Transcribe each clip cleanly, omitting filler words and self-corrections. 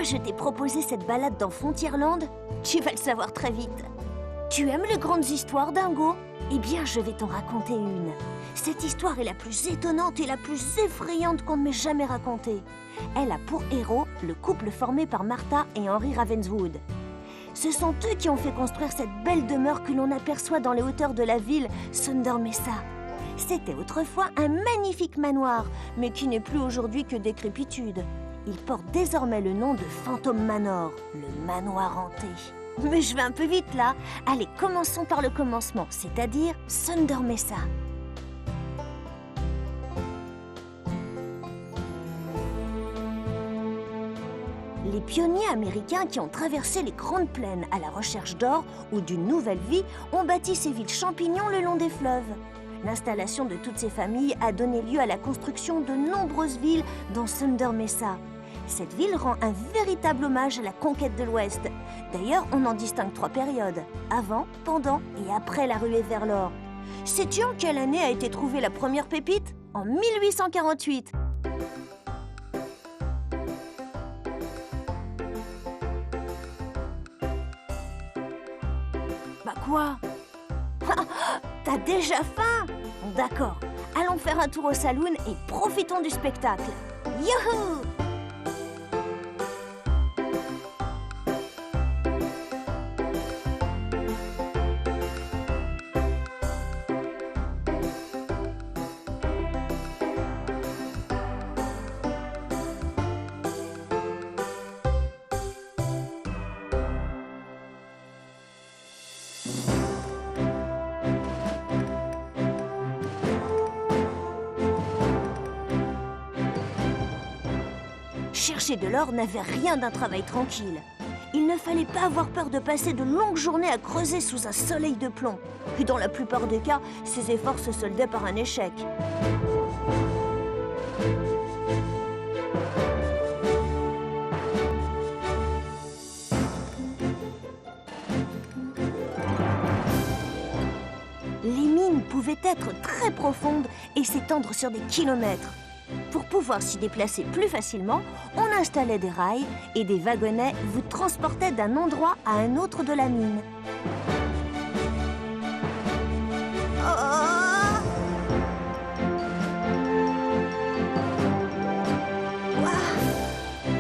pourquoi je t'ai proposé cette balade dans Frontierland? Tu vas le savoir très vite. Tu aimes les grandes histoires, Dingo? Eh bien, je vais t'en raconter une. Cette histoire est la plus étonnante et la plus effrayante qu'on ne m'ait jamais racontée. Elle a pour héros le couple formé par Martha et Henry Ravenswood. Ce sont eux qui ont fait construire cette belle demeure que l'on aperçoit dans les hauteurs de la ville Thunder Mesa. C'était autrefois un magnifique manoir, mais qui n'est plus aujourd'hui que décrépitude. Il porte désormais le nom de Phantom Manor, le manoir hanté. Mais je vais un peu vite là. Allez, commençons par le commencement, c'est-à-dire Thunder Mesa. Les pionniers américains qui ont traversé les grandes plaines à la recherche d'or ou d'une nouvelle vie ont bâti ces villes champignons le long des fleuves. L'installation de toutes ces familles a donné lieu à la construction de nombreuses villes dans Thunder Mesa. Cette ville rend un véritable hommage à la conquête de l'Ouest. D'ailleurs, on en distingue 3 périodes, avant, pendant et après la ruée vers l'or. Sais-tu en quelle année a été trouvée la première pépite? En 1848. Bah quoi? T'as déjà faim? D'accord, allons faire un tour au saloon et profitons du spectacle. Youhou! Chercher de l'or n'avait rien d'un travail tranquille. Il ne fallait pas avoir peur de passer de longues journées à creuser sous un soleil de plomb. Et dans la plupart des cas, ces efforts se soldaient par un échec. Les mines pouvaient être très profondes et s'étendre sur des kilomètres. Pour pouvoir s'y déplacer plus facilement, on installait des rails et des wagonnets vous transportaient d'un endroit à un autre de la mine.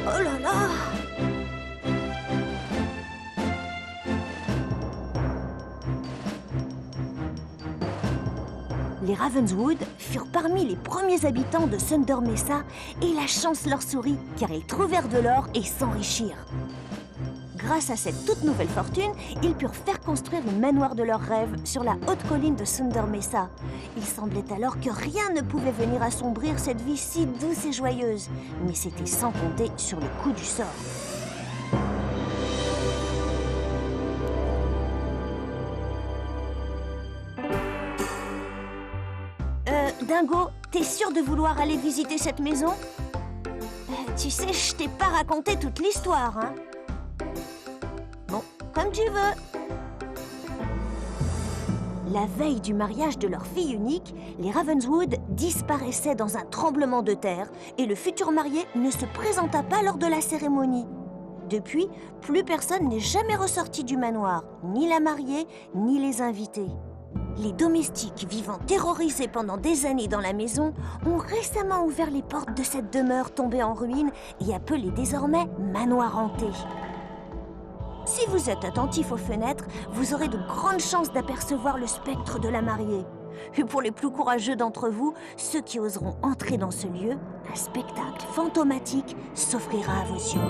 Oh là là! Les Ravenswood furent parmi les premiers habitants de Thunder Mesa et la chance leur sourit car ils trouvèrent de l'or et s'enrichirent. Grâce à cette toute nouvelle fortune, ils purent faire construire le manoir de leurs rêves sur la haute colline de Thunder Mesa. Il semblait alors que rien ne pouvait venir assombrir cette vie si douce et joyeuse, mais c'était sans compter sur le coup du sort. Dingo, t'es sûr de vouloir aller visiter cette maison? Tu sais, je t'ai pas raconté toute l'histoire, hein? Bon, comme tu veux. La veille du mariage de leur fille unique, les Ravenswood disparaissaient dans un tremblement de terre et le futur marié ne se présenta pas lors de la cérémonie. Depuis, plus personne n'est jamais ressorti du manoir, ni la mariée, ni les invités. Les domestiques vivant terrorisés pendant des années dans la maison ont récemment ouvert les portes de cette demeure tombée en ruine et appelée désormais manoir hanté. Si vous êtes attentif aux fenêtres, vous aurez de grandes chances d'apercevoir le spectre de la mariée. Et pour les plus courageux d'entre vous, ceux qui oseront entrer dans ce lieu, un spectacle fantomatique s'offrira à vos yeux.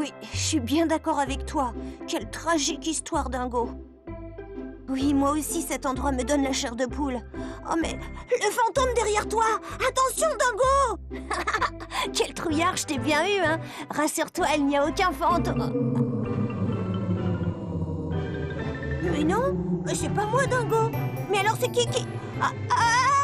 Oui, je suis bien d'accord avec toi. Quelle tragique histoire, Dingo. Oui, moi aussi, cet endroit me donne la chair de poule. Oh, mais le fantôme derrière toi! Attention, Dingo! Quel trouillard, je t'ai bien eu, hein? Rassure-toi, il n'y a aucun fantôme. Mais non, c'est pas moi, Dingo. Mais alors c'est qui? Ah, ah